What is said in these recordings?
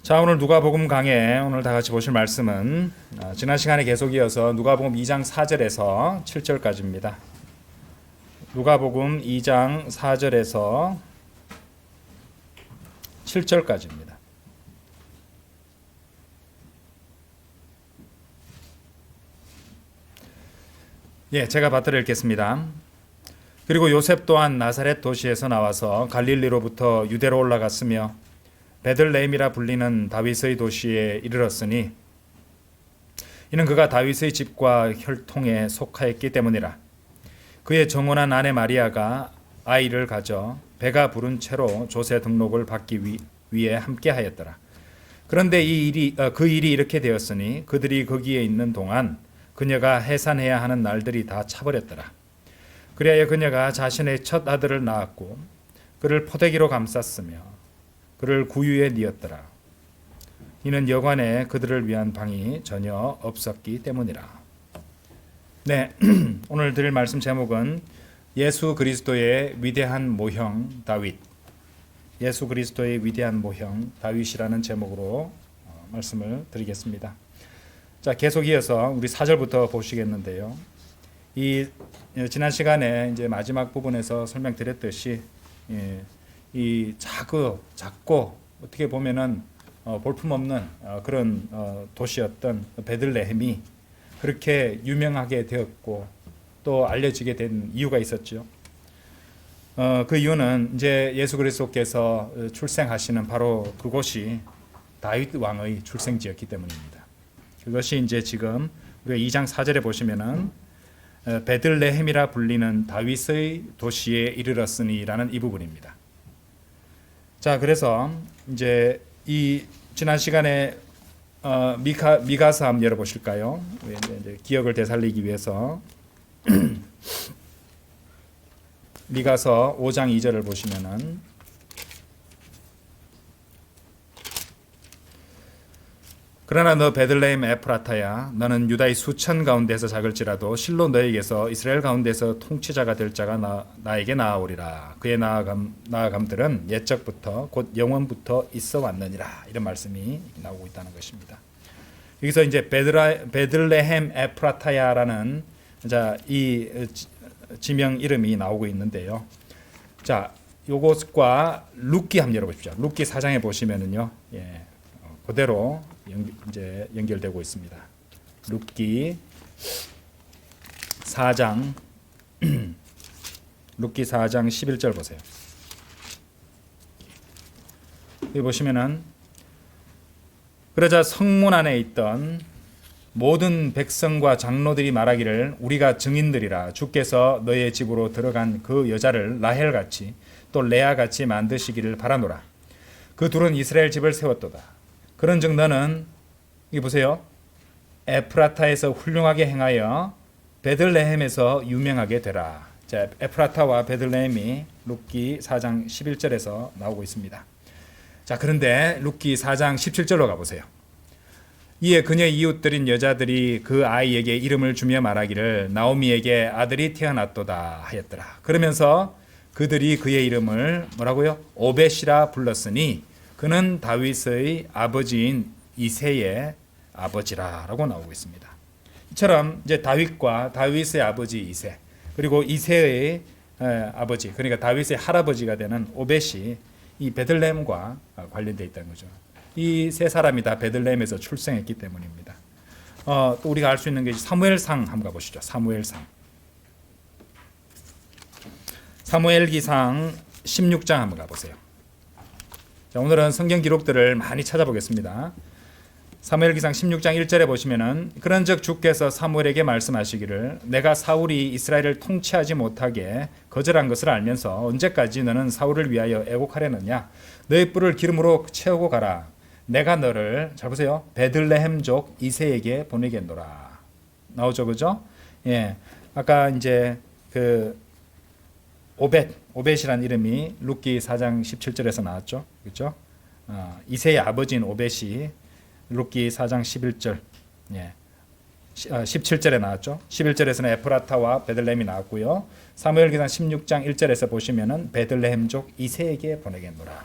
자, 오늘 누가복음 강해 오늘 다 같이 보실 말씀은 지난 시간에 계속 이어서 누가복음 2장 4절에서 7절까지입니다. 누가복음 2장 4절에서 7절까지입니다. 예, 제가 받들어 읽겠습니다. 그리고 요셉 또한 나사렛 도시에서 나와서 갈릴리로부터 유대로 올라갔으며 베들레헴이라 불리는 다윗의 도시에 이르렀으니 이는 그가 다윗의 집과 혈통에 속하였기 때문이라. 그의 정혼한 아내 마리아가 아이를 가져 배가 부른 채로 조세 등록을 받기 위해 함께하였더라. 그런데 그 일이 이렇게 되었으니 그들이 거기에 있는 동안 그녀가 해산해야 하는 날들이 다 차버렸더라. 그리하여 그녀가 자신의 첫 아들을 낳았고 그를 포대기로 감쌌으며 그를 구유에 뉘었더라. 이는 여관에 그들을 위한 방이 전혀 없었기 때문이라. 네, 오늘 드릴 말씀 제목은 예수 그리스도의 위대한 모형 다윗. 예수 그리스도의 위대한 모형 다윗이라는 제목으로 말씀을 드리겠습니다. 자, 계속 이어서 우리 4절부터 보시겠는데요. 지난 시간에 이제 마지막 부분에서 설명드렸듯이 이 작고 어떻게 보면은 볼품없는 그런 도시였던 베들레헴이 그렇게 유명하게 되었고 또 알려지게 된 이유가 있었죠. 그 이유는 이제 예수 그리스도께서 출생하시는 바로 그곳이 다윗 왕의 출생지였기 때문입니다. 그것이 이제 지금 우리가 2장 4절에 보시면은 베들레헴이라 불리는 다윗의 도시에 이르렀으니라는 이 부분입니다. 자, 그래서 이제 이 지난 시간에 미가서 한번 열어보실까요? 이제 기억을 되살리기 위해서 미가서 5장 2절을 보시면은 그러나 너 베들레헴 에프라타야 너는 유다의 수천 가운데서 작을지라도 실로 너에게서 이스라엘 가운데서 통치자가 될 자가 나에게 나아오리라. 그의 나아감들은 옛적부터 곧 영원부터 있어 왔느니라. 이런 말씀이 나오고 있다는 것입니다. 여기서 이제 베들레헴 에프라타야라는 이 지명 이름이 나오고 있는데요. 자, 요것과 룻기 한번 열어보십시오. 룻기 4장에 보시면은요, 그대로 이제 연결되고 있습니다. 룻기 4장 룻기 4장 11절 보세요. 여기 보시면은 그러자 성문 안에 있던 모든 백성과 장로들이 말하기를 우리가 증인들이라 주께서 너의 집으로 들어간 그 여자를 라헬같이 또 레아같이 만드시기를 바라노라. 그 둘은 이스라엘 집을 세웠도다. 그런즉 너는 이 보세요. 에프라타에서 훌륭하게 행하여 베들레헴에서 유명하게 되라. 자, 에프라타와 베들레헴이 룻기 4장 11절에서 나오고 있습니다. 자, 그런데 룻기 4장 17절로 가보세요. 이에 그녀의 이웃들인 여자들이 그 아이에게 이름을 주며 말하기를 나오미에게 아들이 태어났도다 하였더라. 그러면서 그들이 그의 이름을 뭐라고요? 오벳이라 불렀으니 그는 다윗의 아버지인 이새의 아버지라라고 나오고 있습니다. 이처럼 이제 다윗과 다윗의 아버지 이새 그리고 이새의 아버지 그러니까 다윗의 할아버지가 되는 오벳이 이 베들레헴과 관련되어 있다는 거죠. 이 세 사람이 다 베들레헴에서 출생했기 때문입니다. 또 우리가 알 수 있는 게 사무엘상 한번 가보시죠. 사무엘기상 16장 한번 가보세요. 자, 오늘은 성경 기록들을 많이 찾아보겠습니다. 사무엘기상 16장 1절에 보시면은 그런즉 주께서 사무엘에게 말씀하시기를 내가 사울이 이스라엘을 통치하지 못하게 거절한 것을 알면서 언제까지 너는 사울을 위하여 애곡하려느냐 너의 뿔을 기름으로 채우고 가라. 내가 너를 잘 보세요. 베들레헴족 이새에게 보내겠노라. 나오죠, 그죠? 예, 아까 이제 그 오벳이라는 이름이 룻기 4장 17절에서 나왔죠. 그렇죠? 이새의 아버지인 오벳이 룻기 4장 11절 17절에 나왔죠. 11절에서는 에프라타와 베들레헴이 나왔고요. 사무엘기상 16장 1절에서 보시면은 베들레헴족 이새에게 보내겠노라.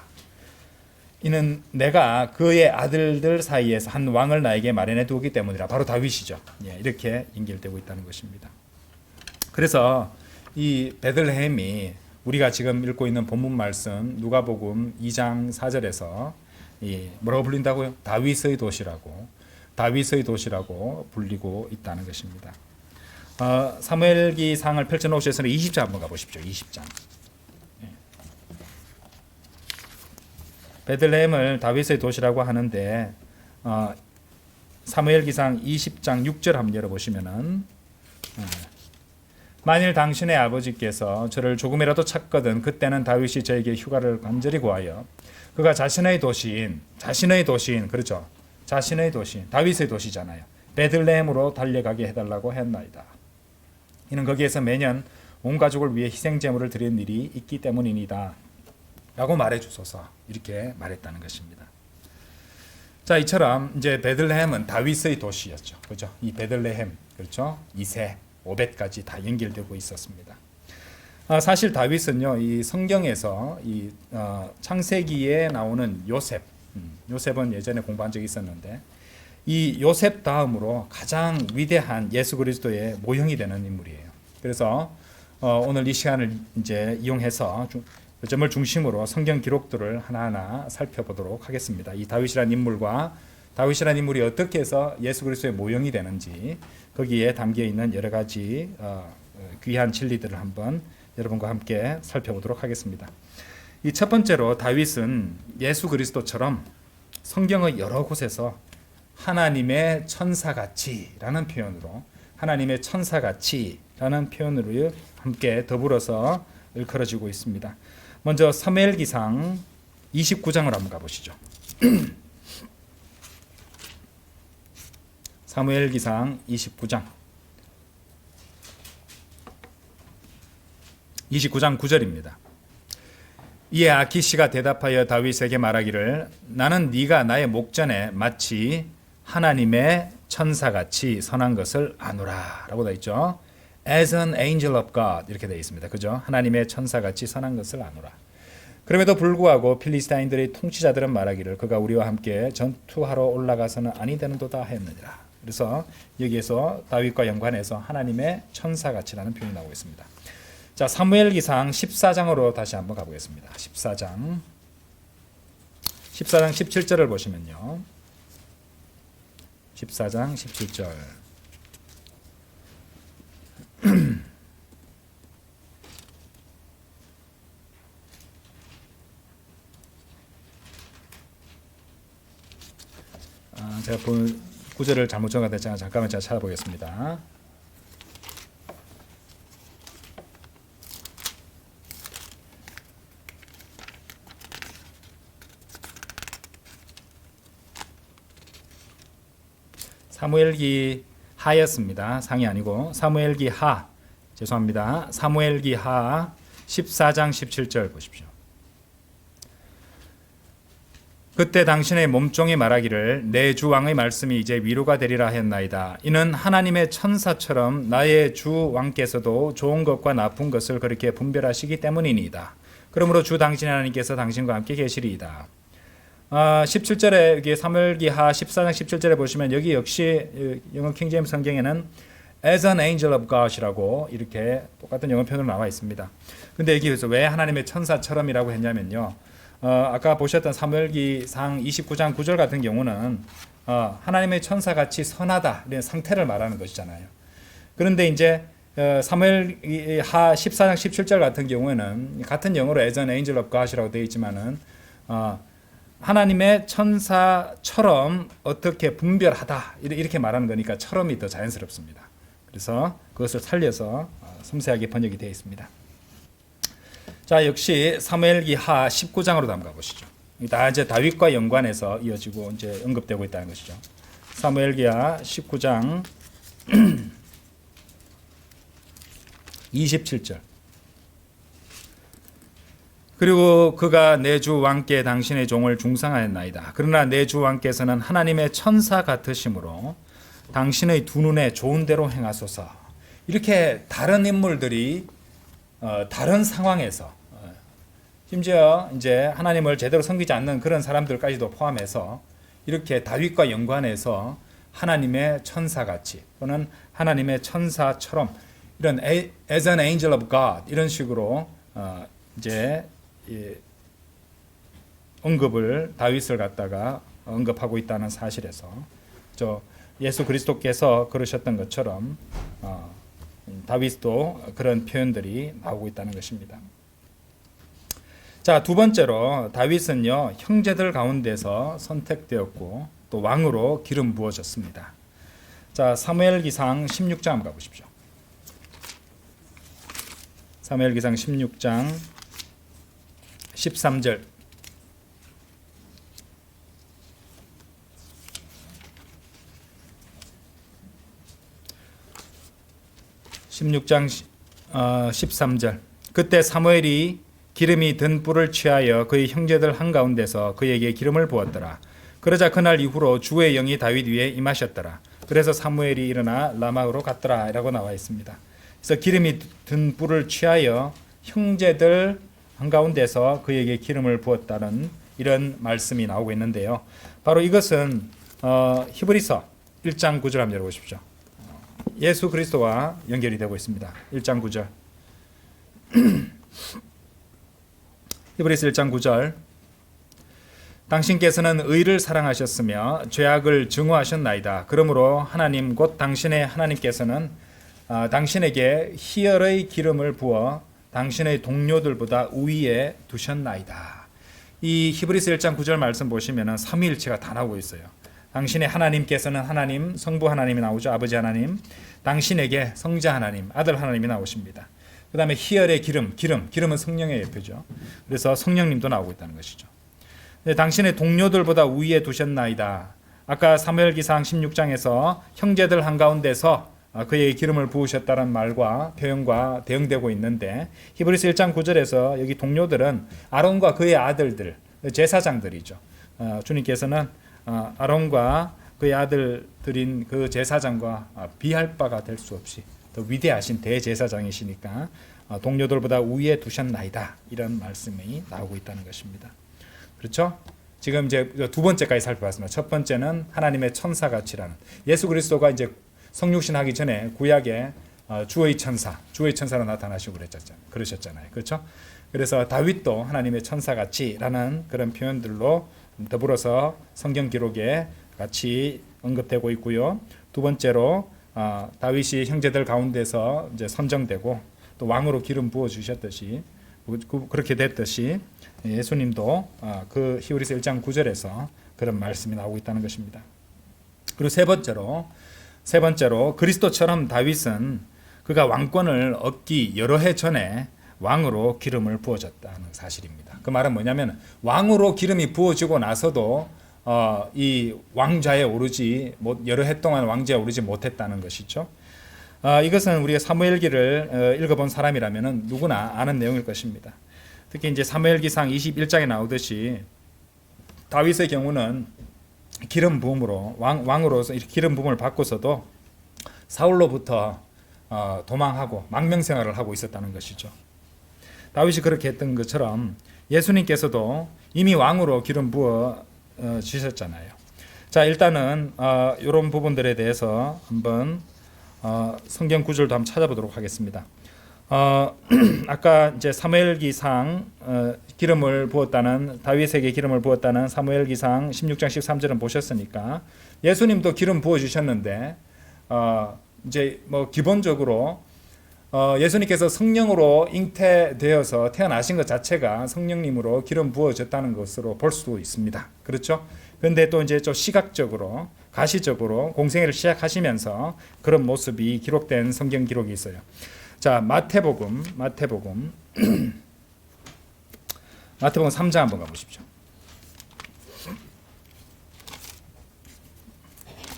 이는 내가 그의 아들들 사이에서 한 왕을 나에게 마련해 두었기 때문이라. 바로 다윗이죠. 예, 이렇게 연결되고 있다는 것입니다. 그래서 이 베들레헴이 우리가 지금 읽고 있는 본문 말씀 누가복음 2장 4절에서 뭐라고 불린다고요? 다윗의 도시라고 불리고 있다는 것입니다. 사무엘기상을 펼쳐놓으셔서 20장 한번 가보십시오. 20장. 베들레헴을 다윗의 도시라고 하는데 사무엘기상 20장 6절 한번 열어보시면은 만일 당신의 아버지께서 저를 조금이라도 찾거든 그때는 다윗이 저에게 휴가를 간절히 구하여 그가 자신의 도시인 그렇죠, 자신의 도시 다윗의 도시잖아요, 베들레헴으로 달려가게 해달라고 했나이다. 이는 거기에서 매년 온 가족을 위해 희생 제물을 드리는 일이 있기 때문이니다 라고 말해 주소서, 이렇게 말했다는 것입니다. 자, 이처럼 이제 베들레헴은 다윗의 도시였죠. 그죠? 이 베들레헴, 그렇죠? 이세, 오벳까지 다 연결되고 있었습니다. 사실 다윗은요, 이 성경에서 이 창세기에 나오는 요셉은 예전에 공부한 적이 있었는데, 이 요셉 다음으로 가장 위대한 예수 그리스도의 모형이 되는 인물이에요. 그래서 오늘 이 시간을 이제 이용해서 그 점을 중심으로 성경 기록들을 하나하나 살펴보도록 하겠습니다. 이 다윗이라는 인물이 어떻게 해서 예수 그리스도의 모형이 되는지, 거기에 담겨 있는 여러 가지 귀한 진리들을 한번 여러분과 함께 살펴보도록 하겠습니다. 이 첫 번째로 다윗은 예수 그리스도처럼 성경의 여러 곳에서 하나님의 천사같이라는 표현으로 함께 더불어서 일컬어지고 있습니다. 먼저 사무엘기상 29장을 한번 가보시죠. 사무엘기상 29장 9절입니다. 이에 아키시가 대답하여 다윗에게 말하기를 나는 네가 나의 목전에 마치 하나님의 천사같이 선한 것을 아노라 라고 되어 있죠. As an angel of God 이렇게 되어 있습니다. 그죠? 하나님의 천사같이 선한 것을 아노라. 그럼에도 불구하고 필리스타인들의 통치자들은 말하기를 그가 우리와 함께 전투하러 올라가서는 아니 되는도다 하였느니라. 그래서 여기에서 다윗과 연관해서 하나님의 천사같이라는 표현이 나오고 있습니다. 자, 사무엘기상 14장으로 다시 한번 가보겠습니다. 14장 17절을 보시면요. 14장 17절. 제가 본 구절을 잘못 적어놨잖아요. 잠깐만 제가 찾아보겠습니다. 사무엘기 하였습니다. 상이 아니고 사무엘기 하. 죄송합니다. 사무엘기 하 14장 17절 보십시오. 그때 당신의 몸종이 말하기를 내 주 왕의 말씀이 이제 위로가 되리라 했나이다. 이는 하나님의 천사처럼 나의 주 왕께서도 좋은 것과 나쁜 것을 그렇게 분별하시기 때문이니이다. 그러므로 주 당신의 하나님께서 당신과 함께 계시리이다. 17절에 여기 사무엘기 하 14장 17절에 보시면 여기 역시 영어 킹제임스 성경에는 as an angel of God이라고 이렇게 똑같은 영어 표현으로 나와 있습니다. 근데 여기서 왜 하나님의 천사처럼이라고 했냐면요. 아까 보셨던 사무엘기상 29장 9절 같은 경우는 하나님의 천사같이 선하다 이런 상태를 말하는 것이잖아요. 그런데 이제 사무엘하 14장 17절 같은 경우에는 같은 영어로 as an angel of God이라고 되어 있지만은 하나님의 천사처럼 어떻게 분별하다 이렇게 말하는 거니까 처럼이 더 자연스럽습니다. 그래서 그것을 살려서 섬세하게 번역이 되어 있습니다. 자, 역시 사무엘기 하 19장으로 한번 가보시죠. 다 이제 다윗과 연관해서 이어지고 이제 언급되고 있다는 것이죠. 사무엘기 하 19장 27절. 그리고 그가 내 주 왕께 당신의 종을 중상하였나이다. 그러나 내 주 왕께서는 하나님의 천사 같으심으로 당신의 두 눈에 좋은 대로 행하소서. 이렇게 다른 인물들이 다른 상황에서 심지어 이제 하나님을 제대로 섬기지 않는 그런 사람들까지도 포함해서 이렇게 다윗과 연관해서 하나님의 천사같이 또는 하나님의 천사처럼 이런 as an angel of God 이런 식으로 이제 언급을 다윗을 갖다가 언급하고 있다는 사실에서 예수 그리스도께서 그러셨던 것처럼 다윗도 그런 표현들이 나오고 있다는 것입니다. 자, 두 번째로 다윗은요 형제들 가운데서 선택되었고 또 왕으로 기름 부어졌습니다. 자, 사무엘기상 16장 한번 가보십시오. 사무엘기상 16장 13절. 16장 13절. 그때 사무엘이 기름이 든 뿔을 취하여 그의 형제들 한가운데서 그에게 기름을 부었더라. 그러자 그날 이후로 주의 영이 다윗 위에 임하셨더라. 그래서 사무엘이 일어나 라마로 갔더라 라고 나와 있습니다. 그래서 기름이 든 뿔을 취하여 형제들 한가운데서 그에게 기름을 부었다는 이런 말씀이 나오고 있는데요. 바로 이것은 히브리서 1장 9절 한번 열어보십시오. 예수 그리스도와 연결이 되고 있습니다. 1장 9절. 히브리서 1장 9절. 당신께서는 의를 사랑하셨으며 죄악을 증오하셨나이다. 그러므로 하나님 곧 당신의 하나님께서는 당신에게 희열의 기름을 부어 당신의 동료들보다 우위에 두셨나이다. 이 히브리서 1장 9절 말씀 보시면 삼위일체가 다 나오고 있어요. 당신의 하나님께서는 하나님, 성부 하나님이 나오죠. 아버지 하나님. 당신에게 성자 하나님, 아들 하나님이 나오십니다. 그 다음에 희열의 기름은 성령의 예표죠. 그래서 성령님도 나오고 있다는 것이죠. 당신의 동료들보다 우위에 두셨나이다. 아까 사무엘기상 16장에서 형제들 한가운데서 그의 기름을 부으셨다는 말과 표현과 대응되고 있는데 히브리서 1장 9절에서 여기 동료들은 아론과 그의 아들들, 제사장들이죠. 주님께서는 아론과 그의 아들들인 그 제사장과 비할 바가 될 수 없이 더 위대하신 대제사장이시니까 동료들보다 우위에 두셨나이다. 이런 말씀이 나오고 있다는 것입니다. 그렇죠? 지금 이제 두 번째까지 살펴봤습니다. 첫 번째는 하나님의 천사같이라는 예수 그리스도가 이제 성육신하기 전에 구약에 주의 천사로 나타나시고 그러셨잖아요. 그렇죠? 그래서 다윗도 하나님의 천사같이라는 그런 표현들로 더불어서 성경 기록에 같이 언급되고 있고요. 두 번째로 다윗이 형제들 가운데서 이제 선정되고 또 왕으로 기름 부어 주셨듯이 그렇게 됐듯이 예수님도 그 히브리서 1장 9절에서 그런 말씀이 나오고 있다는 것입니다. 그리고 세 번째로 그리스도처럼 다윗은 그가 왕권을 얻기 여러 해 전에 왕으로 기름을 부어졌다는 사실입니다. 그 말은 뭐냐면 왕으로 기름이 부어지고 나서도 이 왕좌에 오르지 여러 해 동안 왕좌에 오르지 못했다는 것이죠. 이것은 우리가 사무엘기를 읽어본 사람이라면 누구나 아는 내용일 것입니다. 특히 이제 사무엘기상 21장에 나오듯이 다윗의 경우는 기름 부음으로 왕으로서 기름 부음을 받고서도 사울로부터 도망하고 망명생활을 하고 있었다는 것이죠. 다윗이 그렇게 했던 것처럼 예수님께서도 이미 왕으로 기름 부어 주셨잖아요. 자, 일단은 이런 부분들에 대해서 한번 성경 구절도 한번 찾아보도록 하겠습니다. 아까 이제 사무엘기상 기름을 부었다는 다윗에게 기름을 부었다는 사무엘기상 16장 13절은 보셨으니까 예수님도 기름 부어 주셨는데 이제 뭐 기본적으로 예수님께서 성령으로 잉태되어서 태어나신 것 자체가 성령님으로 기름 부어졌다는 것으로 볼 수도 있습니다. 그렇죠? 그런데 또 이제 좀 시각적으로 가시적으로 공생애를 시작하시면서 그런 모습이 기록된 성경 기록이 있어요. 자, 마태복음 3장 한번 가보십시오.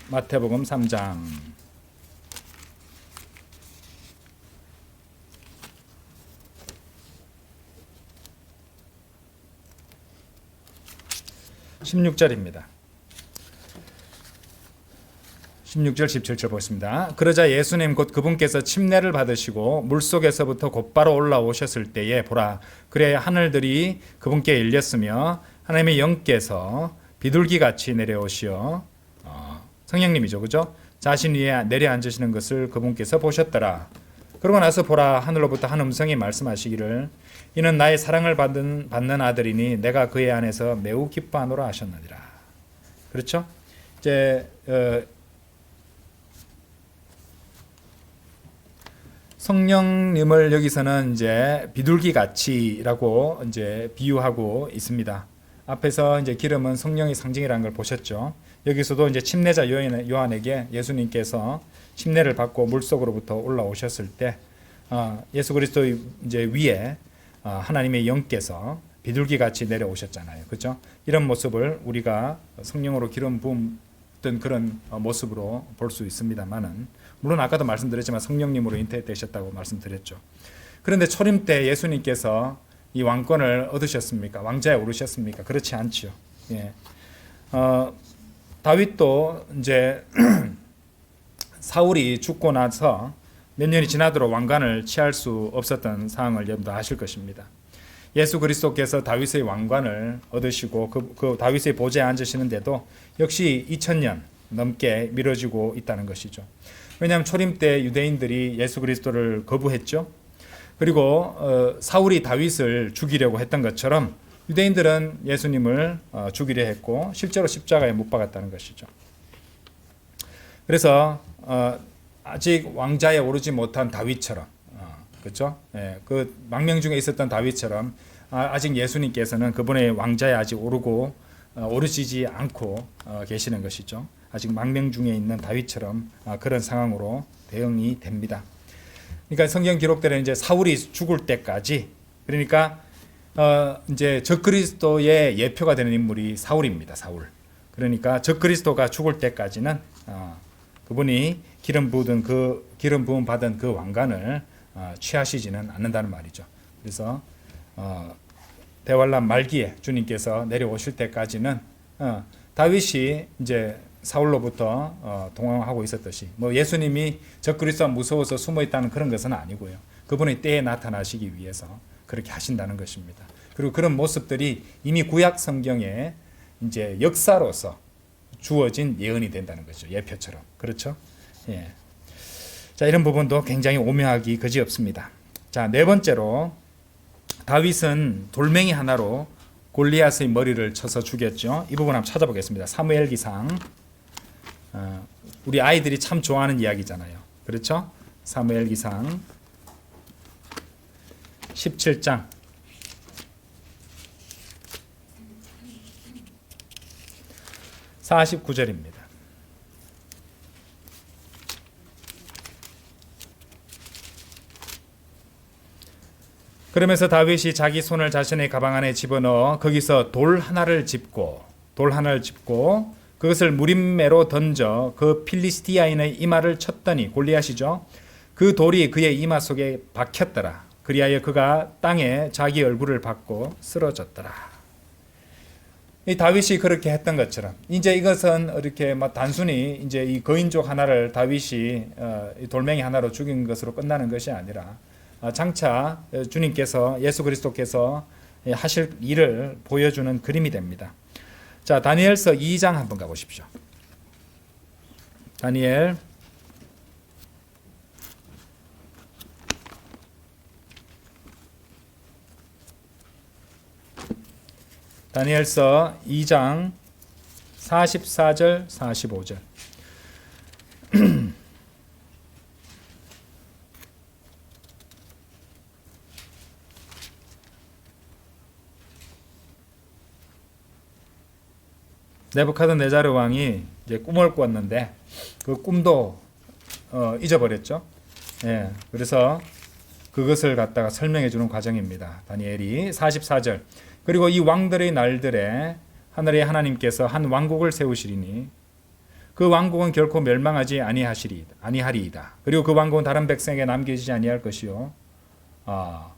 마태복음 3장 16절입니다. 16절 17절 보겠습니다. 그러자 예수님 곧 그분께서 침례를 받으시고 물속에서부터 곧바로 올라오셨을 때에 보라 그래 하늘들이 그분께 열렸으며 하나님의 영께서 비둘기같이 내려오시어 성령님이죠, 그죠? 자신 위에 내려앉으시는 것을 그분께서 보셨더라. 그러고 나서 보라 하늘로부터 한 음성이 말씀하시기를 이는 나의 사랑을 받는 아들이니 내가 그의 안에서 매우 기뻐하노라 하셨느니라. 그렇죠? 이제 성령님을 여기서는 이제 비둘기 같이라고 이제 비유하고 있습니다. 앞에서 이제 기름은 성령의 상징이라는 걸 보셨죠. 여기서도 이제 침례자 요한에게 예수님께서 침례를 받고 물속으로부터 올라오셨을 때 예수 그리스도 이제 위에 하나님의 영께서 비둘기 같이 내려오셨잖아요. 그렇죠? 이런 모습을 우리가 성령으로 기름 부음던 그런 모습으로 볼 수 있습니다만은 물론 아까도 말씀드렸지만 성령님으로 잉태되셨다고 말씀드렸죠. 그런데 초림 때 예수님께서 이 왕권을 얻으셨습니까? 왕자에 오르셨습니까? 그렇지 않지요. 예. 다윗도 이제 사울이 죽고 나서 몇 년이 지나도록 왕관을 취할 수 없었던 상황을 여러분도 아실 것입니다. 예수 그리스도께서 다윗의 왕관을 얻으시고 그 다윗의 보좌에 앉으시는데도 역시 2000년 넘게 미뤄지고 있다는 것이죠. 왜냐하면 초림 때 유대인들이 예수 그리스도를 거부했죠. 그리고 사울이 다윗을 죽이려고 했던 것처럼 유대인들은 예수님을 죽이려 했고 실제로 십자가에 못 박았다는 것이죠. 그래서 아직 왕자에 오르지 못한 다윗처럼 그렇죠? 예, 그 망명 중에 있었던 다윗처럼 아직 예수님께서는 그분의 왕자에 아직 오르시지 않고 계시는 것이죠. 아직 망명 중에 있는 다윗처럼 그런 상황으로 대응이 됩니다. 그러니까 성경 기록대로 이제 사울이 죽을 때까지 그러니까 이제 적그리스도의 예표가 되는 인물이 사울입니다. 사울. 그러니까 적그리스도가 죽을 때까지는 그분이 기름 부음 받은 그 왕관을 취하시지는 않는다는 말이죠. 그래서 대환란 말기에 주님께서 내려오실 때까지는 다윗이 이제 사울로부터 동행하고 있었듯이 뭐 예수님이 적그리스도가 무서워서 숨어 있다는 그런 것은 아니고요. 그분의 때에 나타나시기 위해서 그렇게 하신다는 것입니다. 그리고 그런 모습들이 이미 구약 성경에 이제 역사로서 주어진 예언이 된다는 거죠. 예표처럼. 그렇죠? 예. 자, 이런 부분도 굉장히 오묘하기 그지없습니다. 자, 네 번째로 다윗은 돌멩이 하나로 골리앗의 머리를 쳐서 죽였죠. 이 부분 한번 찾아보겠습니다. 사무엘기상. 우리 아이들이 참 좋아하는 이야기잖아요. 그렇죠? 사무엘기상 17장 49절입니다. 그러면서 다윗이 자기 손을 자신의 가방 안에 집어넣어 거기서 돌 하나를 짚고 그것을 무림매로 던져 그 필리스티아인의 이마를 쳤더니 골리앗이죠. 그 돌이 그의 이마 속에 박혔더라. 그리하여 그가 땅에 자기 얼굴을 박고 쓰러졌더라. 이 다윗이 그렇게 했던 것처럼 이제 이것은 이렇게 막 단순히 이제 이 거인족 하나를 다윗이 돌멩이 하나로 죽인 것으로 끝나는 것이 아니라 장차 주님께서 예수 그리스도께서 하실 일을 보여주는 그림이 됩니다. 자, 다니엘서 2장 한번 가보십시오. 다니엘서 2장 44절 45절. 네부카드네자르 왕이 이제 꿈을 꿨는데 그 꿈도 잊어버렸죠. 예, 그래서 그것을 갖다가 설명해 주는 과정입니다. 다니엘이 44절. 그리고 이 왕들의 날들에 하늘의 하나님께서 한 왕국을 세우시리니 그 왕국은 결코 멸망하지 아니하리이다. 그리고 그 왕국은 다른 백성에게 남겨지지 아니할 것이요.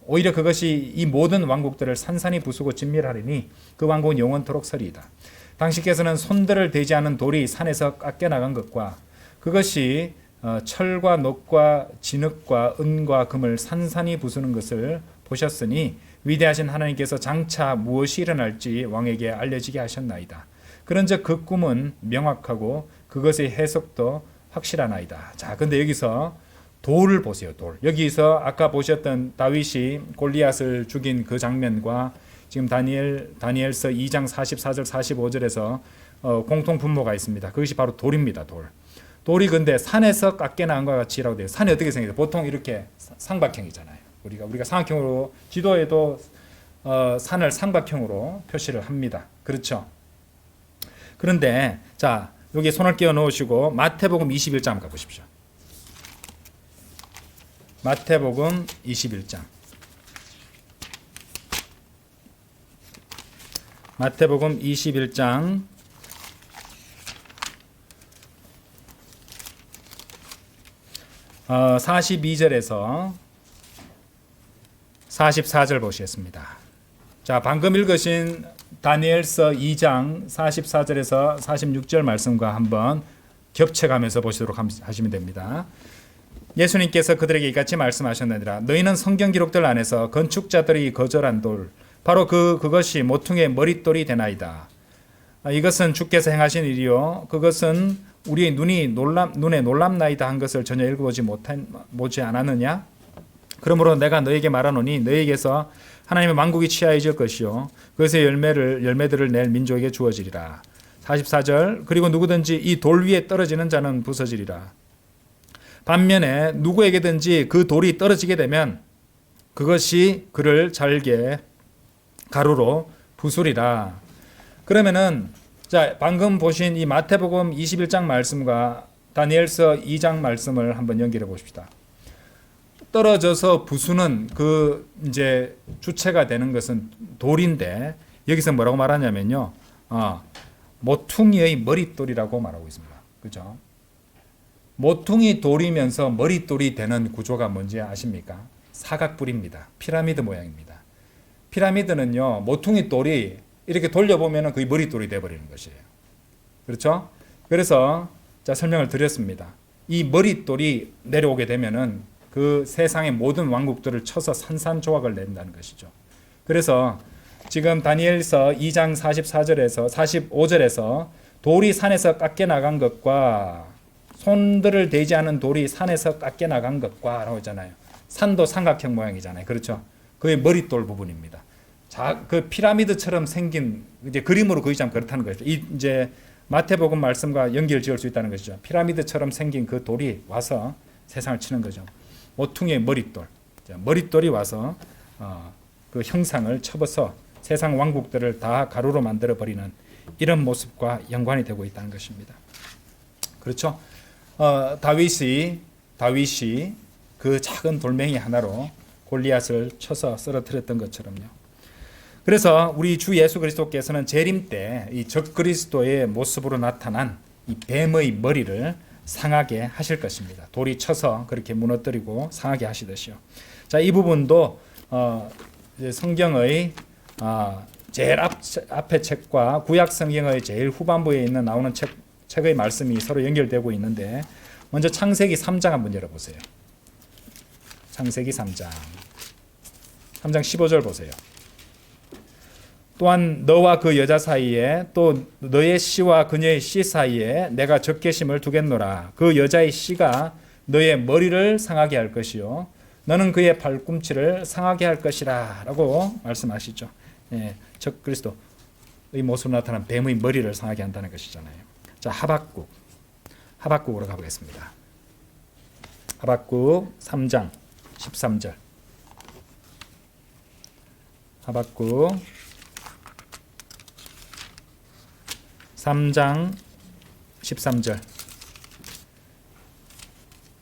오히려 그것이 이 모든 왕국들을 산산이 부수고 진멸하리니 그 왕국은 영원토록 서리이다. 당신께서는 손들을 대지 않은 돌이 산에서 깎여 나간 것과 그것이 철과 녹과 진흙과 은과 금을 산산이 부수는 것을 보셨으니 위대하신 하나님께서 장차 무엇이 일어날지 왕에게 알려지게 하셨나이다. 그런즉 그 꿈은 명확하고 그것의 해석도 확실하나이다. 자, 근데 여기서 돌을 보세요. 돌. 여기서 아까 보셨던 다윗이 골리앗을 죽인 그 장면과 지금 다니엘서 2장 44절 45절에서 공통 분모가 있습니다. 그것이 바로 돌입니다. 돌. 돌이 근데 산에서 깎여 나온 것과 같이라고 돼요. 산이 어떻게 생겨요? 보통 이렇게 상박형이잖아요. 우리가 삼각형으로 지도에도 산을 삼각형으로 표시를 합니다. 그렇죠? 그런데 자, 여기 손을 끼워 놓으시고 마태복음 21장 한번 가보십시오. 마태복음 21장. 마태복음 21장 42절에서 44절 보시겠습니다. 자, 방금 읽으신 다니엘서 2장 44절에서 46절 말씀과 한번 겹쳐가면서 보시도록 하시면 됩니다. 예수님께서 그들에게 이같이 말씀하셨느니라. 너희는 성경 기록들 안에서 건축자들이 거절한 돌 바로 그것이 모퉁이의 머릿돌이 되나이다. 이것은 주께서 행하신 일이요 그것은 우리의 눈에 놀랍나이다 한 것을 전혀 읽어보지 않았느냐? 그러므로 내가 너에게 말하노니 너에게서 하나님의 만국이 취하여질 것이요 그것의 열매들을 낼 민족에게 주어지리라. 44절 그리고 누구든지 이 돌 위에 떨어지는 자는 부서지리라. 반면에 누구에게든지 그 돌이 떨어지게 되면 그것이 그를 잘게 가루로 부수리라. 그러면은 자, 방금 보신 이 마태복음 21장 말씀과 다니엘서 2장 말씀을 한번 연결해 보십시다. 떨어져서 부수는 그 이제 주체가 되는 것은 돌인데 여기서 뭐라고 말하냐면요. 모퉁이의 머릿돌이라고 말하고 있습니다. 그죠? 모퉁이 돌이면서 머릿돌이 되는 구조가 뭔지 아십니까? 사각뿔입니다. 피라미드 모양입니다. 피라미드는요, 모퉁이 돌이 이렇게 돌려보면 그게 머릿돌이 되어버리는 것이에요. 그렇죠? 그래서 자, 설명을 드렸습니다. 이 머릿돌이 내려오게 되면은 그 세상의 모든 왕국들을 쳐서 산산조각을 낸다는 것이죠. 그래서 지금 다니엘서 2장 44절에서 45절에서 돌이 산에서 깎여 나간 것과 손들을 대지 않은 돌이 산에서 깎여 나간 것과 라고 했잖아요. 산도 삼각형 모양이잖아요. 그렇죠? 그의 머릿돌 부분입니다. 자, 그 피라미드처럼 생긴 이제 그림으로 그리자면 그렇다는 거죠. 이제 마태복음 말씀과 연결 지을 수 있다는 것이죠. 피라미드처럼 생긴 그 돌이 와서 세상을 치는 거죠. 모퉁이의 머릿돌. 머릿돌이 와서 그 형상을 쳐버서 세상 왕국들을 다 가루로 만들어 버리는 이런 모습과 연관이 되고 있다는 것입니다. 그렇죠? 다윗이 그 작은 돌멩이 하나로 골리앗을 쳐서 쓰러뜨렸던 것처럼요. 그래서 우리 주 예수 그리스도께서는 재림 때 이 적그리스도의 모습으로 나타난 이 뱀의 머리를 상하게 하실 것입니다. 돌이 쳐서 그렇게 무너뜨리고 상하게 하시듯이요. 자, 이 부분도 성경의 제일 앞의 책과 구약 성경의 제일 후반부에 있는 나오는 책의 말씀이 서로 연결되고 있는데 먼저 창세기 3장 한번 열어보세요. 창세기 3장 15절 보세요. 또한 너와 그 여자 사이에 또 너의 씨와 그녀의 씨 사이에 내가 적개심을 두겠노라. 그 여자의 씨가 너의 머리를 상하게 할 것이요 너는 그의 발꿈치를 상하게 할 것이라 라고 말씀하시죠. 예, 적그리스도의 모습으로 나타난 뱀의 머리를 상하게 한다는 것이잖아요. 자, 하박국으로 가보겠습니다. 하박국 3장 13절. 하박국 3장 13절.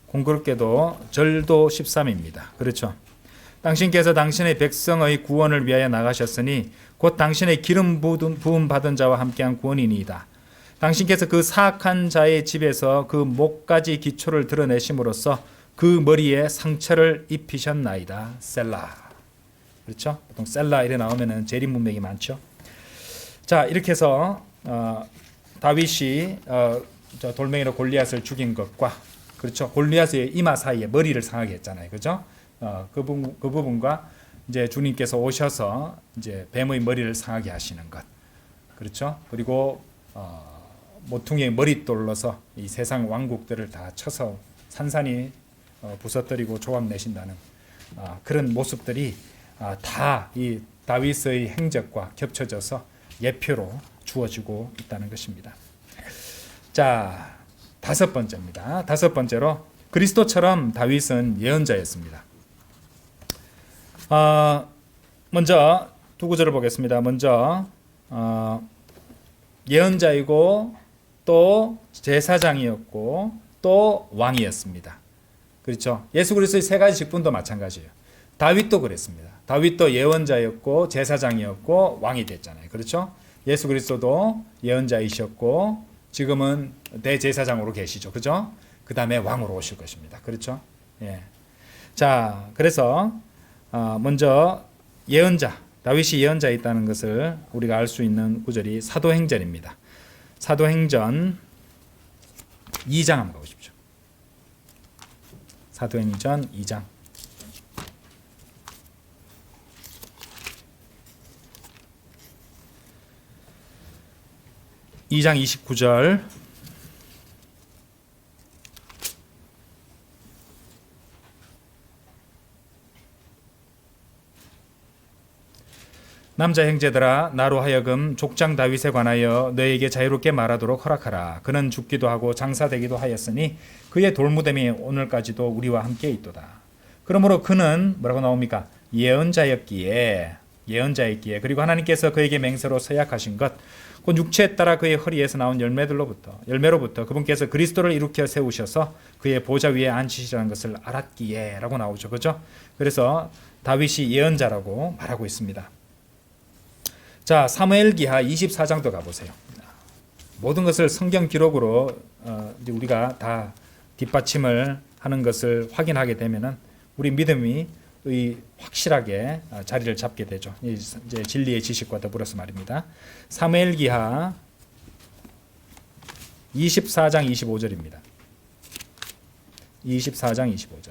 공교롭게도 절도 13입니다. 그렇죠? 당신께서 당신의 백성의 구원을 위하여 나가셨으니 곧 당신의 기름 부음 받은 자와 함께한 구원이니이다. 당신께서 그 사악한 자의 집에서 그 목까지 기초를 드러내심으로써 그 머리에 상처를 입히셨나이다. 셀라. 그렇죠? 보통 셀라 이래 나오면은 재림 문맥이 많죠. 자, 이렇게 해서 다윗이 저 돌멩이로 골리앗을 죽인 것과 그렇죠. 골리앗의 이마 사이에 머리를 상하게 했잖아요. 그죠? 그 부분과 이제 주님께서 오셔서 이제 뱀의 머리를 상하게 하시는 것. 그렇죠? 그리고 모퉁이의 머릿돌로서 이 세상 왕국들을 다 쳐서 산산이 부서뜨리고 조각 내신다는 그런 모습들이 다 이 다윗의 행적과 겹쳐져서 예표로 주어지고 있다는 것입니다. 자, 다섯 번째입니다. 다섯 번째로 그리스도처럼 다윗은 예언자였습니다. 먼저 두 구절을 보겠습니다. 먼저 예언자이고 또 제사장이었고 또 왕이었습니다. 그렇죠? 예수 그리스도의 세 가지 직분도 마찬가지예요. 다윗도 그랬습니다. 다윗도 예언자였고 제사장이었고 왕이 됐잖아요. 그렇죠? 예수 그리스도도 예언자이셨고 지금은 대제사장으로 계시죠. 그죠? 그 다음에 왕으로 오실 것입니다. 그렇죠? 예. 자, 그래서 먼저 예언자, 다윗이 예언자에 있다는 것을 우리가 알 수 있는 구절이 사도행전입니다. 사도행전 2장 한번 가보십시오. 사도행전 2장. 2장 29절. 남자 형제들아 나로 하여금 족장 다윗에 관하여 너에게 자유롭게 말하도록 허락하라. 그는 죽기도 하고 장사되기도 하였으니 그의 돌무덤이 오늘까지도 우리와 함께 있도다. 그러므로 그는 뭐라고 나옵니까? 예언자였기에 그리고 하나님께서 그에게 맹세로 서약하신 것 곧 육체에 따라 그의 허리에서 나온 열매로부터 그분께서 그리스도를 일으켜 세우셔서 그의 보좌 위에 앉히시라는 것을 알았기에 라고 나오죠. 그죠? 그래서 다윗이 예언자라고 말하고 있습니다. 자, 사무엘기하 24장도 가보세요. 모든 것을 성경 기록으로 이제 우리가 다 뒷받침을 하는 것을 확인하게 되면은 우리 믿음이 확실하게 자리를 잡게 되죠. 이제 진리의 지식과 더불어서 말입니다. 사무엘기하 24장 25절입니다. 24장 25절.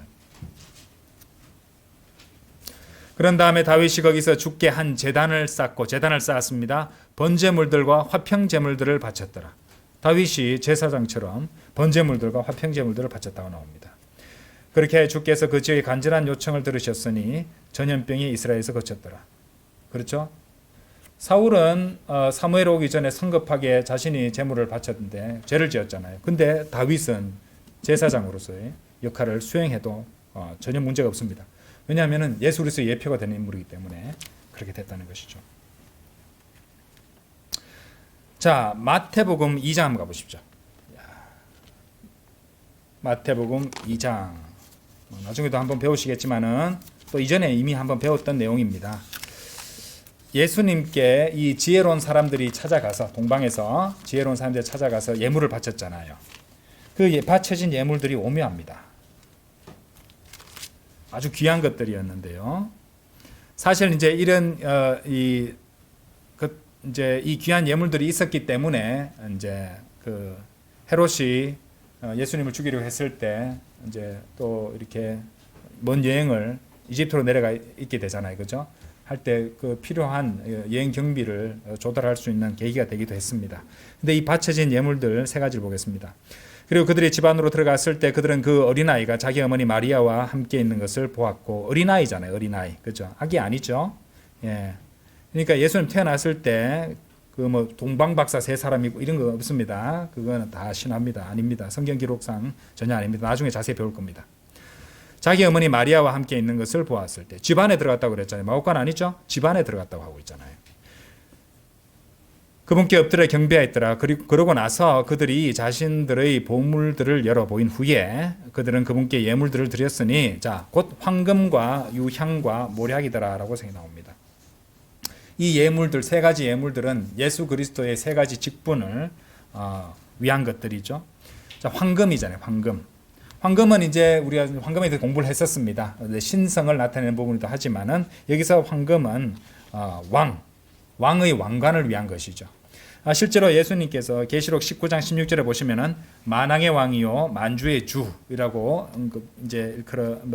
그런 다음에 다윗이 거기서 주께 한 제단을 쌓았습니다. 번제물들과 화평제물들을 바쳤더라. 다윗이 제사장처럼 번제물들과 화평제물들을 바쳤다고 나옵니다. 그렇게 주께서 그 지역의 간절한 요청을 들으셨으니 전염병이 이스라엘에서 그쳤더라. 그렇죠? 사울은 사무엘 오기 전에 성급하게 자신이 제물을 바쳤는데 죄를 지었잖아요. 근데 다윗은 제사장으로서의 역할을 수행해도 전혀 문제가 없습니다. 왜냐하면 예수 그리스도의 예표가 되는 인물이기 때문에 그렇게 됐다는 것이죠. 자, 마태복음 2장 한번 가보십시오. 마태복음 2장. 나중에도 한번 배우시겠지만은 또 이전에 이미 한번 배웠던 내용입니다. 예수님께 이 지혜로운 사람들이 찾아가서 동방에서 지혜로운 사람들이 찾아가서 예물을 바쳤잖아요. 그 바쳐진 예물들이 오묘합니다. 아주 귀한 것들이었는데요. 사실 이제 이런 이제 이 귀한 예물들이 있었기 때문에 이제 그 헤롯이 예수님을 죽이려고 했을 때 이제 또 이렇게 먼 여행을 이집트로 내려가 있게 되잖아요. 그죠? 할 때 그 필요한 여행 경비를 조달할 수 있는 계기가 되기도 했습니다. 근데 이 바쳐진 예물들 세 가지를 보겠습니다. 그리고 그들이 집 안으로 들어갔을 때 그들은 그 어린아이가 자기 어머니 마리아와 함께 있는 것을 보았고, 어린아이잖아요. 어린아이. 그죠? 아기 아니죠? 예. 그러니까 예수님 태어났을 때 그 뭐 동방박사 세 사람이고 이런 거 없습니다. 그거는 다 신화입니다. 아닙니다. 성경 기록상 전혀 아닙니다. 나중에 자세히 배울 겁니다. 자기 어머니 마리아와 함께 있는 것을 보았을 때 집 안에 들어갔다고 그랬잖아요. 마곡간 아니죠? 집 안에 들어갔다고 하고 있잖아요. 그분께 엎드려 경배하였더라. 그러고 나서 그들이 자신들의 보물들을 열어 보인 후에 그들은 그분께 예물들을 드렸으니 자, 곧 황금과 유향과 모략이더라라고 생각이 나옵니다. 이 예물들, 세 가지 예물들은 예수 그리스도의 세 가지 직분을 위한 것들이죠. 자, 황금이잖아요. 황금은 이제 우리가 황금에 대해 공부를 했었습니다. 신성을 나타내는 부분이기도 하지만은 여기서 황금은 왕의 왕관을 위한 것이죠. 실제로 예수님께서 계시록 19장 16절에 보시면은 만왕의 왕이요 만주의 주이라고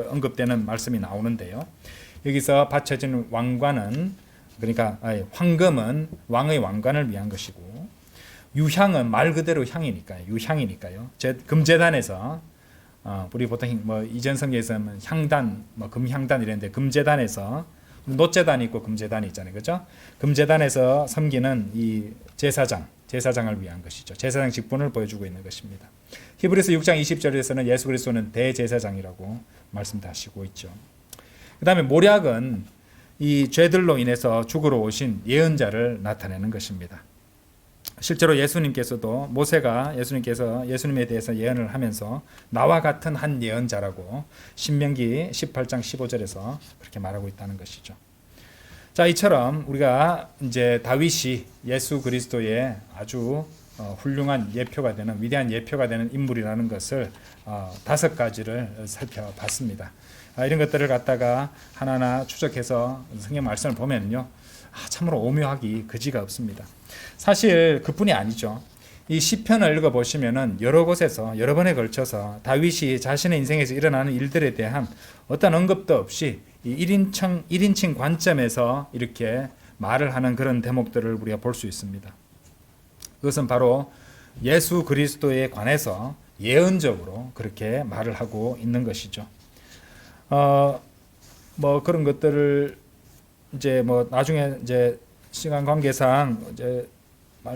언급되는 말씀이 나오는데요. 여기서 바쳐진 왕관은 그러니까 황금은 왕의 왕관을 위한 것이고 유향은 말 그대로 향이니까요. 유향이니까요. 금제단에서 우리 보통 이전 성경에서는 향단, 금향단 이랬는데 금제단에서 노제단이 있고 금제단이 있잖아요. 그죠? 금제단에서 섬기는 이 제사장을 위한 것이죠. 제사장 직분을 보여주고 있는 것입니다. 히브리서 6장 20절에서는 예수 그리스도는 대제사장이라고 말씀하시고 있죠. 그 다음에 모략은 이 죄들로 인해서 죽으러 오신 예언자를 나타내는 것입니다. 실제로 예수님께서도 모세가 예수님에 대해서 예언을 하면서 나와 같은 한 예언자라고 신명기 18장 15절에서 그렇게 말하고 있다는 것이죠. 자, 이처럼 우리가 이제 다윗이 예수 그리스도의 아주 훌륭한 예표가 되는 위대한 예표가 되는 인물이라는 것을 5가지를 살펴봤습니다. 이런 것들을 갖다가 하나하나 추적해서 성경 말씀을 보면요, 참으로 오묘하기 그지가 없습니다. 사실 그뿐이 아니죠. 이 시편을 읽어보시면은 여러 곳에서 여러 번에 걸쳐서 다윗이 자신의 인생에서 일어나는 일들에 대한 어떤 언급도 없이 이 1인칭 관점에서 이렇게 말을 하는 그런 대목들을 우리가 볼 수 있습니다. 그것은 바로 예수 그리스도에 관해서 예언적으로 그렇게 말을 하고 있는 것이죠. 그런 것들을 나중에 시간 관계상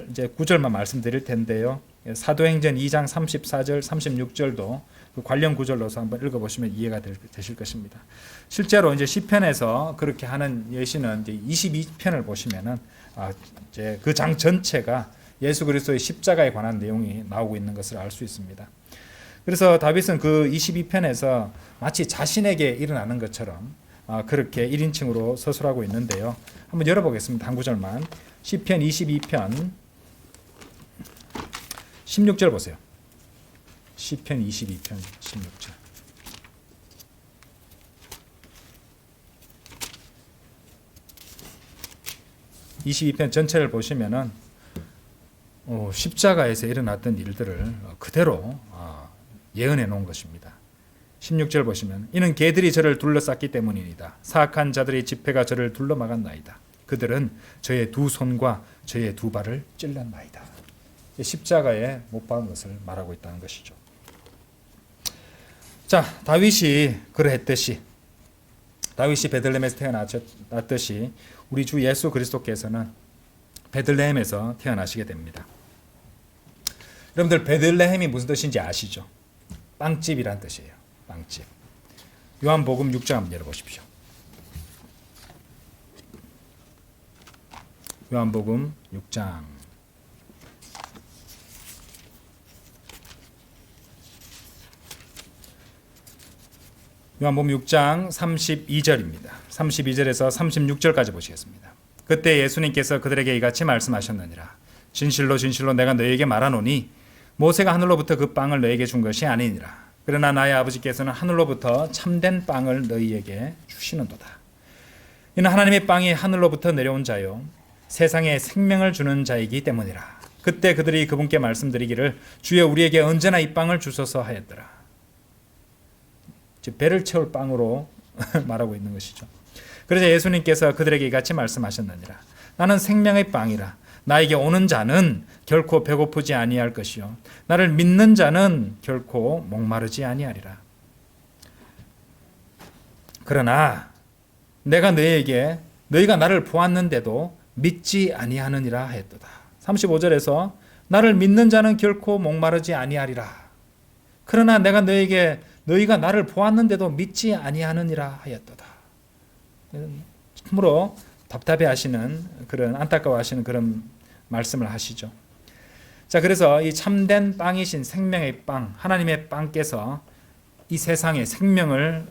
이제 구절만 말씀드릴 텐데요. 사도행전 2장 34절, 36절도 그 관련 구절로서 한번 읽어보시면 이해가 되실 것입니다. 실제로 이제 시편에서 그렇게 하는 예시는 이제 22편을 보시면은 이제 그 장 전체가 예수 그리스도의 십자가에 관한 내용이 나오고 있는 것을 알 수 있습니다. 그래서 다윗은 그 22편에서 마치 자신에게 일어나는 것처럼 그렇게 1인칭으로 서술하고 있는데요. 한번 열어보겠습니다. 한 구절만. 시편 22편 16절 보세요. 시편 22편 16절. (22편) 전체를 보시면은 십자가에서 일어났던 일들을 그대로 예언해 놓은 것입니다. 16절 보시면 이는 개들이 저를 둘러쌌기 때문이니다. 사악한 자들의 집회가 저를 둘러막았나이다. 그들은 저의 두 손과 저의 두 발을 찔렀나이다. 십자가에 못 박은 것을 말하고 있다는 것이죠. 자, 다윗이 그러했듯이 다윗이 베들레헴에서 태어났듯이 우리 주 예수 그리스도께서는 베들레헴에서 태어나시게 됩니다. 여러분들 베들레헴이 무슨 뜻인지 아시죠? 빵집이란 뜻이에요. 빵집. 요한복음 6장 한번 열어보십시오. 요한복음 6장. 요한복음 6장 32절입니다. 32절에서 36절까지 보시겠습니다. 그때 예수님께서 그들에게 이같이 말씀하셨느니라. 진실로 진실로 내가 너희에게 말하노니 모세가 하늘로부터 그 빵을 너희에게 준 것이 아니니라. 그러나 나의 아버지께서는 하늘로부터 참된 빵을 너희에게 주시는도다. 이는 하나님의 빵이 하늘로부터 내려온 자요 세상에 생명을 주는 자이기 때문이라. 그때 그들이 그분께 말씀드리기를 주여 우리에게 언제나 이 빵을 주소서 하였더라. 즉 배를 채울 빵으로 말하고 있는 것이죠. 그래서 예수님께서 그들에게 이같이 말씀하셨느니라. 나는 생명의 빵이라. 나에게 오는 자는 결코 배고프지 아니할 것이요 나를 믿는 자는 결코 목마르지 아니하리라. 그러나 내가 너희에게 너희가 나를 보았는데도 믿지 아니하느니라 했도다. 35절에서 나를 믿는 자는 결코 목마르지 아니하리라. 그러나 내가 너희에게 너희가 나를 보았는데도 믿지 아니하느니라 하였도다. 참으로 답답해하시는 그런 안타까워하시는 그런 말씀을 하시죠. 자, 그래서 이 참된 빵이신 생명의 빵, 하나님의 빵께서 이 세상에 생명을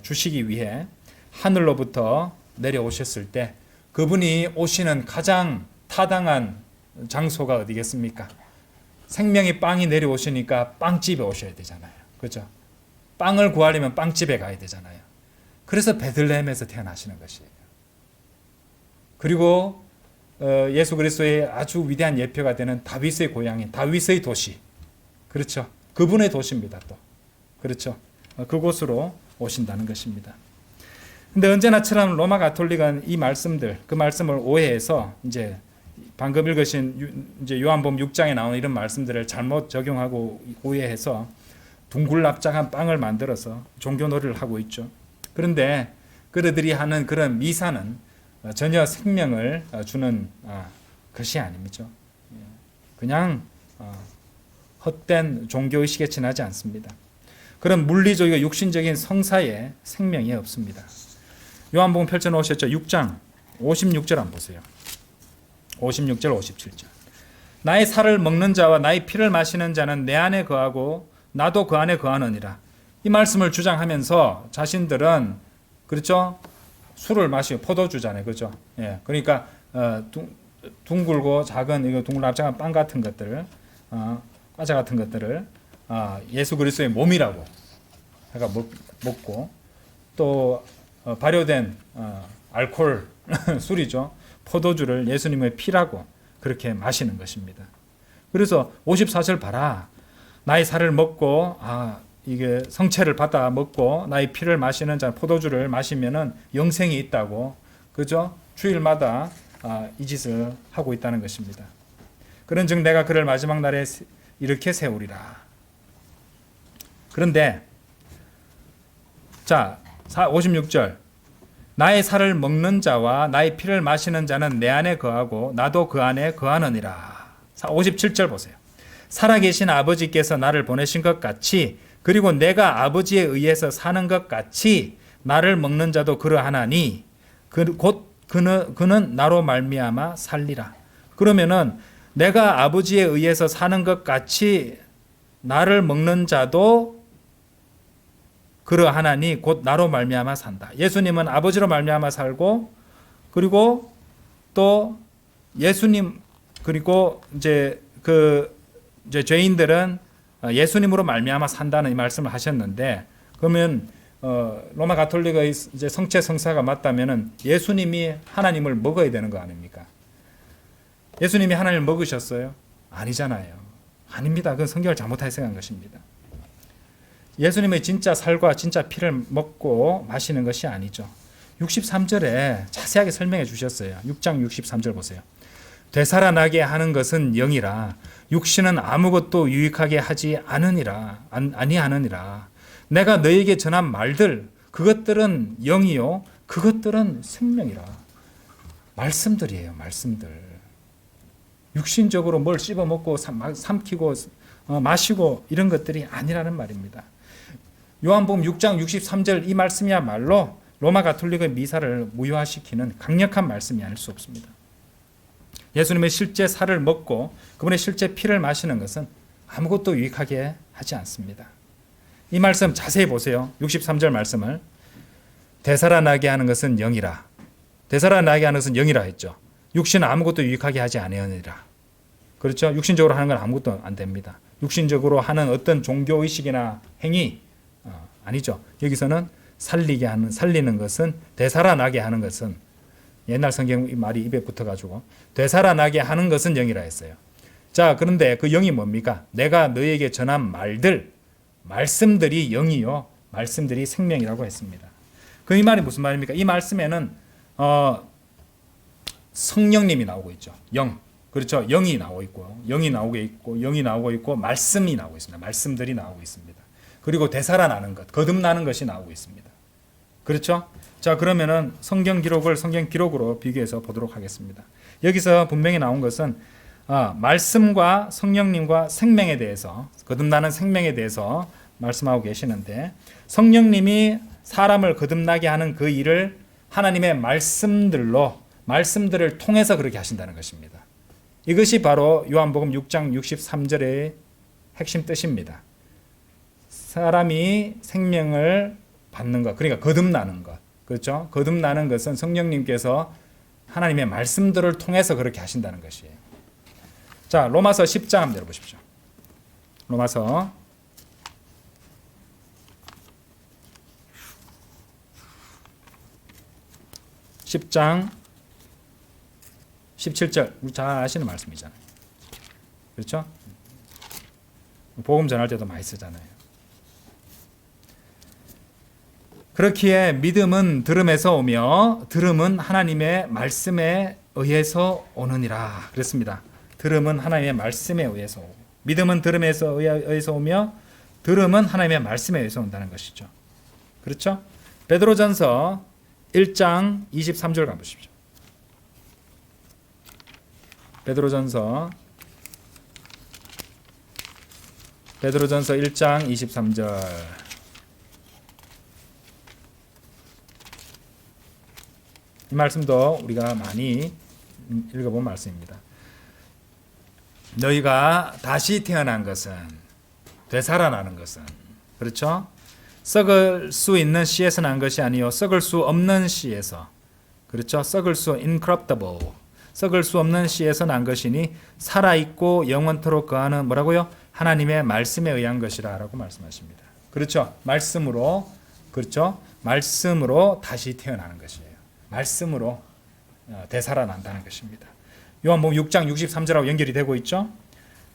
주시기 위해 하늘로부터 내려오셨을 때 그분이 오시는 가장 타당한 장소가 어디겠습니까? 생명의 빵이 내려오시니까 빵집에 오셔야 되잖아요. 그렇죠? 빵을 구하려면 빵집에 가야 되잖아요. 그래서 베들레헴에서 태어나시는 것이에요. 그리고 예수 그리스도의 아주 위대한 예표가 되는 다윗의 고향인 다윗의 도시. 그렇죠. 그분의 도시입니다. 또. 그렇죠. 그곳으로 오신다는 것입니다. 근데 언제나처럼 로마 가톨릭은 이 말씀들, 그 말씀을 오해해서 이제 방금 읽으신 이제 요한복음 6장에 나오는 이런 말씀들을 잘못 적용하고 오해해서 둥글납작한 빵을 만들어서 종교놀이를 하고 있죠. 그런데 그들이 하는 그런 미사는 전혀 생명을 주는 것이 아닙니다. 그냥 헛된 종교의식에 지나지 않습니다. 그런 물리적이고 육신적인 성사에 생명이 없습니다. 요한복음 펼쳐놓으셨죠? 6장 56절 한번 보세요. 56절 57절. 나의 살을 먹는 자와 나의 피를 마시는 자는 내 안에 거하고 나도 그 안에 거하느니라. 이 말씀을 주장하면서 자신들은 그렇죠? 술을 마시고 포도주잖아요. 그렇죠? 예. 그러니까 둥글고 작은 이거 둥글납작한 빵 같은 것들을 과자 같은 것들을 예수 그리스도의 몸이라고 해가 먹고 또 발효된 알코올 술이죠. 포도주를 예수님의 피라고 그렇게 마시는 것입니다. 그래서 54절 봐라. 나의 살을 먹고 이게 성체를 받아 먹고 나의 피를 마시는 자 포도주를 마시면은 영생이 있다고 그죠? 주일마다 이 짓을 하고 있다는 것입니다. 그런즉 내가 그를 마지막 날에 이렇게 세우리라. 그런데 자 56절 나의 살을 먹는 자와 나의 피를 마시는 자는 내 안에 거하고 나도 그 안에 거하느니라. 57절 보세요. 살아계신 아버지께서 나를 보내신 것 같이 그리고 내가 아버지에 의해서 사는 것 같이 나를 먹는 자도 그러하나니 곧 그는 나로 말미암아 살리라. 그러면은 내가 아버지에 의해서 사는 것 같이 나를 먹는 자도 그러하나니 곧 나로 말미암아 산다. 예수님은 아버지로 말미암아 살고 그리고 또 예수님 그리고 이제 죄인들은 예수님으로 말미암아 산다는 이 말씀을 하셨는데 그러면 로마 가톨릭의 이제 성체 성사가 맞다면은 예수님이 하나님을 먹어야 되는 거 아닙니까? 예수님이 하나님을 먹으셨어요? 아니잖아요. 아닙니다. 그건 성경을 잘못 해석한 것입니다. 예수님의 진짜 살과 진짜 피를 먹고 마시는 것이 아니죠. 63절에 자세하게 설명해 주셨어요. 6장 63절 보세요. 되살아나게 하는 것은 영이라 육신은 아무것도 유익하게 하지 아니하느니라. 내가 너에게 전한 말들 그것들은 영이요 그것들은 생명이라. 말씀들이에요. 말씀들. 육신적으로 뭘 씹어먹고 삼키고 마시고 이런 것들이 아니라는 말입니다. 요한복음 6장 63절 이 말씀이야말로 로마 가톨릭의 미사를 무효화시키는 강력한 말씀이 아닐 수 없습니다. 예수님의 실제 살을 먹고 그분의 실제 피를 마시는 것은 아무것도 유익하게 하지 않습니다. 이 말씀 자세히 보세요. 63절 말씀을 되살아나게 하는 것은 영이라. 되살아나게 하는 것은 영이라 했죠. 육신은 아무것도 유익하게 하지 아니하느니라. 그렇죠? 육신적으로 하는 건 아무것도 안 됩니다. 육신적으로 하는 어떤 종교의식이나 행위 아니죠. 여기서는 살리는 것은 되살아나게 하는 것은 옛날 성경 말이 입에 붙어가지고 되살아나게 하는 것은 영이라 했어요. 자, 그런데 그 영이 뭡니까? 내가 너에게 전한 말씀들이 영이요 말씀들이 생명이라고 했습니다. 그 이 말이 무슨 말입니까? 이 말씀에는 성령님이 나오고 있죠. 영. 그렇죠. 영이 나오고 있고 영이 나오고 있고 말씀이 나오고 있습니다. 말씀들이 나오고 있습니다. 그리고 되살아나는 것, 거듭나는 것이 나오고 있습니다. 그렇죠? 자, 그러면은 성경 기록으로 비교해서 보도록 하겠습니다. 여기서 분명히 나온 것은 말씀과 성령님과 생명에 대해서 거듭나는 생명에 대해서 말씀하고 계시는데 성령님이 사람을 거듭나게 하는 그 일을 하나님의 말씀들을 통해서 그렇게 하신다는 것입니다. 이것이 바로 요한복음 6장 63절의 핵심 뜻입니다. 사람이 생명을 받는 것, 그러니까 거듭나는 것. 그렇죠? 거듭나는 것은 성령님께서 하나님의 말씀들을 통해서 그렇게 하신다는 것이에요. 자, 로마서 10장 한번 열어보십시오. 로마서 10장 17절 우리 잘 아시는 말씀이잖아요. 그렇죠? 복음 전할 때도 많이 쓰잖아요. 그렇기에 믿음은 들음에서 오며 들음은 하나님의 말씀에 의해서 오느니라 그랬습니다. 들음은 하나님의 말씀에 의해서 오고 믿음은 들음에서 의해서 오며 들음은 하나님의 말씀에 의해서 온다는 것이죠. 그렇죠? 베드로전서 1장 23절 가보십시오. 베드로전서 1장 23절. 이 말씀도 우리가 많이 읽어본 말씀입니다. 너희가 다시 태어난 것은, 되살아나는 것은, 그렇죠? 썩을 수 있는 씨에서 난 것이 아니요 썩을 수 없는 씨에서, 그렇죠? 썩을 수 incorruptible, 썩을 수 없는 씨에서 난 것이니 살아있고 영원토록 거하는 뭐라고요? 하나님의 말씀에 의한 것이라고 말씀하십니다. 그렇죠? 말씀으로, 그렇죠? 말씀으로 다시 태어나는 것이에요. 말씀으로 되살아난다는 것입니다. 요한복음 6장 63절하고 연결이 되고 있죠?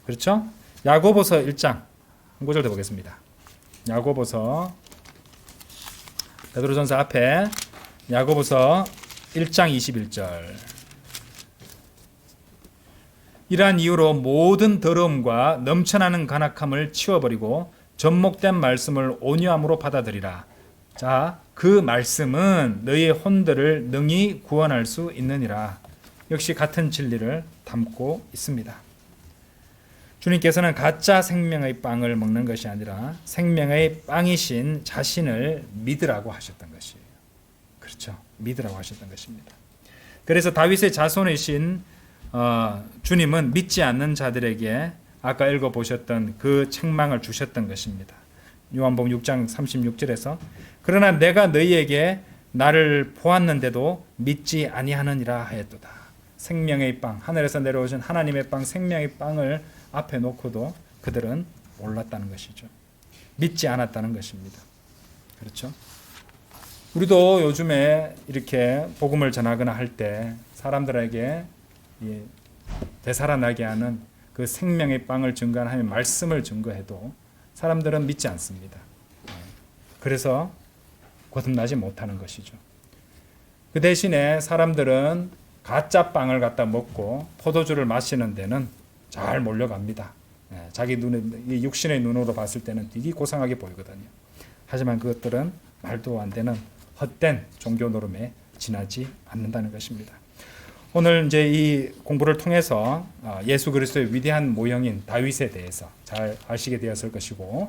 그렇죠? 야고보서 1장 한 구절 더 보겠습니다. 야고보서, 베드로전서 앞에 야고보서 1장 21절. 이러한 이유로 모든 더러움과 넘쳐나는 간악함을 치워버리고 접목된 말씀을 온유함으로 받아들이라. 자, 그 말씀은 너희의 혼들을 능히 구원할 수 있느니라. 역시 같은 진리를 담고 있습니다. 주님께서는 가짜 생명의 빵을 먹는 것이 아니라 생명의 빵이신 자신을 믿으라고 하셨던 것이에요. 그렇죠? 믿으라고 하셨던 것입니다. 그래서 다윗의 자손이신 주님은 믿지 않는 자들에게 아까 읽어보셨던 그 책망을 주셨던 것입니다. 요한복음 6장 36절에서 그러나 내가 너희에게 나를 보았는데도 믿지 아니하느니라 하였도다. 생명의 빵, 하늘에서 내려오신 하나님의 빵, 생명의 빵을 앞에 놓고도 그들은 몰랐다는 것이죠. 믿지 않았다는 것입니다. 그렇죠? 우리도 요즘에 이렇게 복음을 전하거나 할 때 사람들에게 되살아나게 하는 그 생명의 빵을 증거하는 말씀을 증거해도 사람들은 믿지 않습니다. 그래서 거듭나지 못하는 것이죠. 그 대신에 사람들은 가짜 빵을 갖다 먹고 포도주를 마시는 데는 잘 몰려갑니다. 자기 눈에, 육신의 눈으로 봤을 때는 되게 고상하게 보이거든요. 하지만 그것들은 말도 안 되는 헛된 종교 노름에 지나지 않는다는 것입니다. 오늘 이제 이 공부를 통해서 예수 그리스도의 위대한 모형인 다윗에 대해서 잘 아시게 되었을 것이고,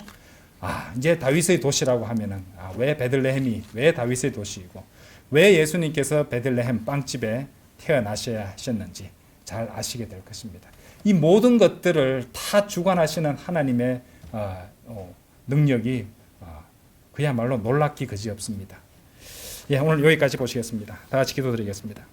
이제 다윗의 도시라고 하면은 왜 베들레헴이 왜 다윗의 도시이고 왜 예수님께서 베들레헴 빵집에 태어나셔야 하셨는지 잘 아시게 될 것입니다. 이 모든 것들을 다 주관하시는 하나님의 능력이 그야말로 놀랍기 그지없습니다. 오늘 여기까지 보시겠습니다. 다 같이 기도드리겠습니다.